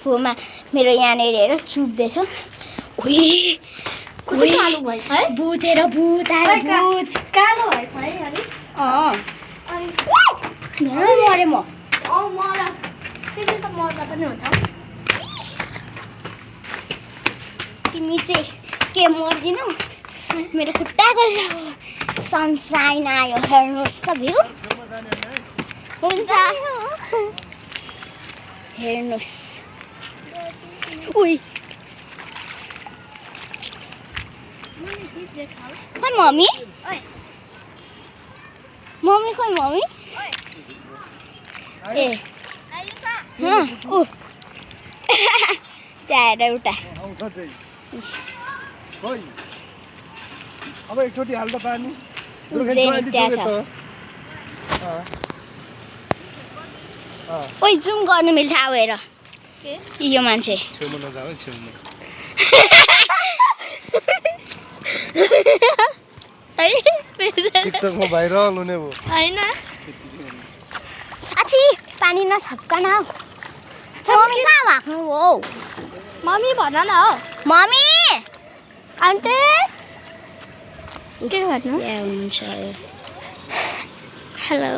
फोमा मेरो यहाँनिर हेर चुप्दैछ। ओइ कति कालो भएछ है? भूतेर भूत आयो भूत। कालो भएछ है अलि? अनि धेरै मरे म। मरा। त्यसले त मर्दा पनि हुन्छ। तिमी चाहिँ के मर्दिनौ? मेरो खुट्टाको सनसाइन आयो हेर्नुहोस् त भ्यू। हुन्छ हेर्नुहोस्। उइ खोइ मम्मी मम्मी खोइ मम्मी ए ऊ त्यहाँ हेर एउटा अब एकचोटि हाल्दा पानी ओइ जुम गर्नु मिल्छ अब हेर यो मान्छे छेउमा नजाऊ है छेउमा टिकटकमा भाइरल हुने भयो हैन साथी पानी नछप्कन हौ मम्मी कहाँ भाग्नु हो मम्मी भन न हौ मम्मी आन्टी के भन्नु के हुन्छ हेलो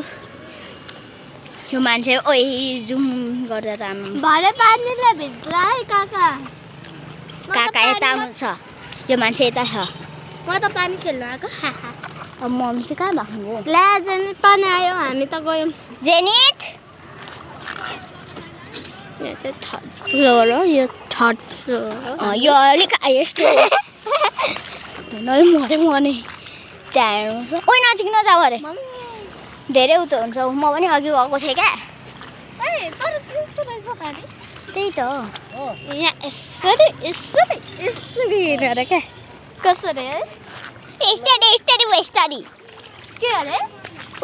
यो मान्छे ओइ जुम गर्दा त भरे पानीले भिज्ला है काका काका यता आउनुहुन्छ यो मान्छे यता छ म त पानी खेल्न आएको अब मम्मी चाहिँ कहाँ भाग्नु हो ला जेनित पानी आयो हामी त गयौँ जेनित यो चाहिँ थर्ड फ्लोर हो यो थर्ड फ्लोर हो यो अलिक यस्तो मरे मर्ने त्यहाँ हेर्नुहोस् ओइ नजिक नजाऊ अरे धेरै उतो हुन्छ म पनि अघि गएको थिएँ क्या त्यही त हो यहाँ यसरी यसरी यसरी हेरेर क्या कसरी है यस्तरी के अरे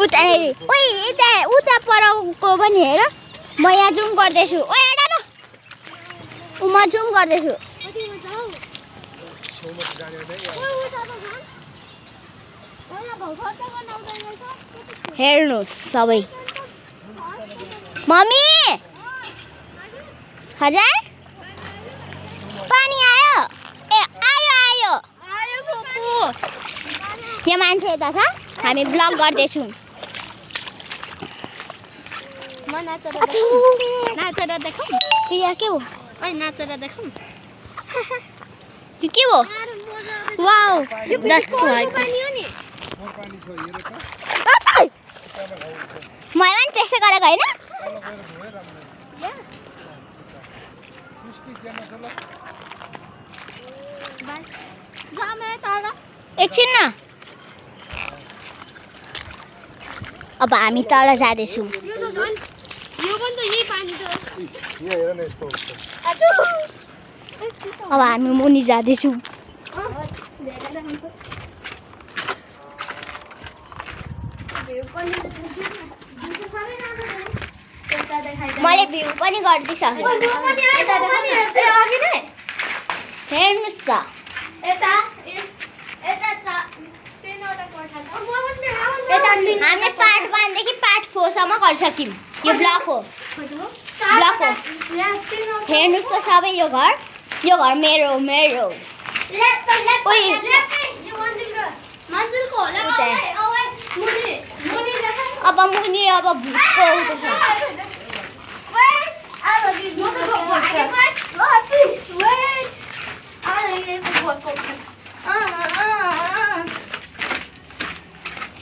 उता हेरी ओइ यता उता परको पनि हेर म यहाँ जुम गर्दैछु ओइ हेर न ऊ म जुम गर्दैछु हेर्नु सबै मम्मी हजार पानी आयो ए आयो यहाँ मान्छे यता छ हामी ब्लग गर्दैछौँ म नाचेर देखाउँ यहाँ के हो ओइ नाचेर देखाउँ यो के हो वाउ मैले पनि त्यसै गरेको होइन एकछिन न अब हामी तल जाँदैछौँ अब हामी मुनि जाँदैछौँ मैले भ्यू पनि गरिदिइसकेँ हेर्नुहोस् त हामीले पार्ट 1 देखि पार्ट 4 सम्म गरिसक्यौँ यो ब्लक हो हेर्नुहोस् त सबै यो घर मेरो अब मुनि अब भुटको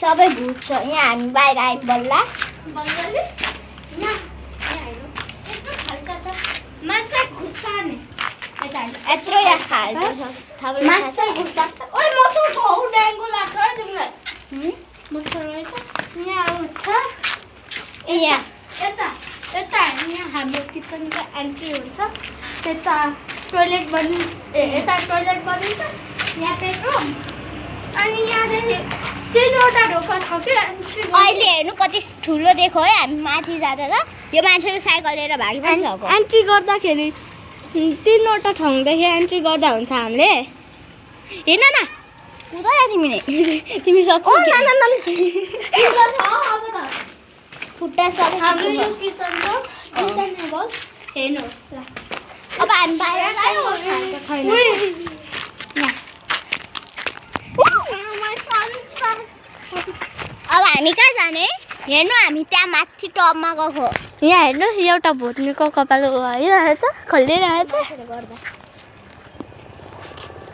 सबै भुट छ यहाँ हामी बाहिर आयौँ बल्ल यत्रो यहाँ हाम्रो किचनको एन्ट्री हुन्छ त्यता टोइलेट बनिन्छ यहाँ बेडरुम अनि यहाँदेखि 3वटा ढोका छ कि अहिले हेर्नु कति ठुलो देखो है हामी माथि जाँदा त यो मान्छेको साइकल लिएर भागी पनि सक्छ एन्ट्री गर्दाखेरि 3वटा ठाउँदेखि एन्ट्री गर्दा हुन्छ हामीले हेर्न न हुँदैन तिमी सक्छौ खुट्टा सबै हाम्रो यो किचन हो किचन टेबल हेर्नुहोस् ल अब हामी बाहिर गयौँ। छैन अब हामी कहाँ जाने? हेर्नु हामी त्यहाँ माथि टपमा गएको। यहाँ हेर्नुहोस् एउटा भुत्नीको कपाल भइरहेछ खोलिरहेछ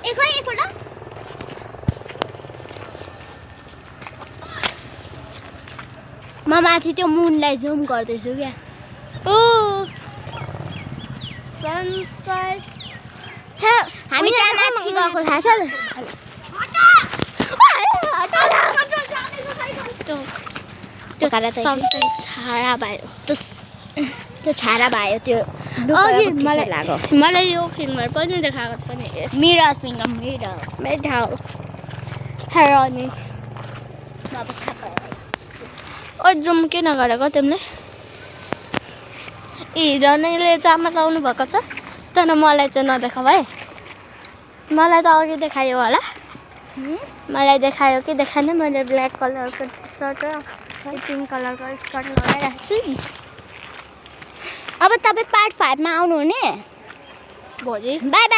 एकपल्ट म माथि त्यो मुनलाई जुम गर्दैछु क्या। ओ सनसेट छ हामी त्यहाँ माथि गएको थाहा छ? त्यो सनसेट छाडा भयो त्यो छाडा भयो त्यो अघि मलाई लाग्यो मलाई यो फिल्महरू पनि देखाएको पनि मिरर फिङ्गर मिरर मेढा हेरनी ओ जुम किन गरेको तिमीले हिरोनीले जामा लाउनु भएको छ तर मलाई चाहिँ नदेखाऊ है मलाई त अघि देखायो होला मलाई देखायो कि देखाएन मैले ब्ल्याक कलरको टी सर्ट र पिङ्क कलरको स्कर्ट लगाइरहेको छु नि अब तपाईँ पार्ट 5 मा आउनुहुने? भोलि बाई बाई।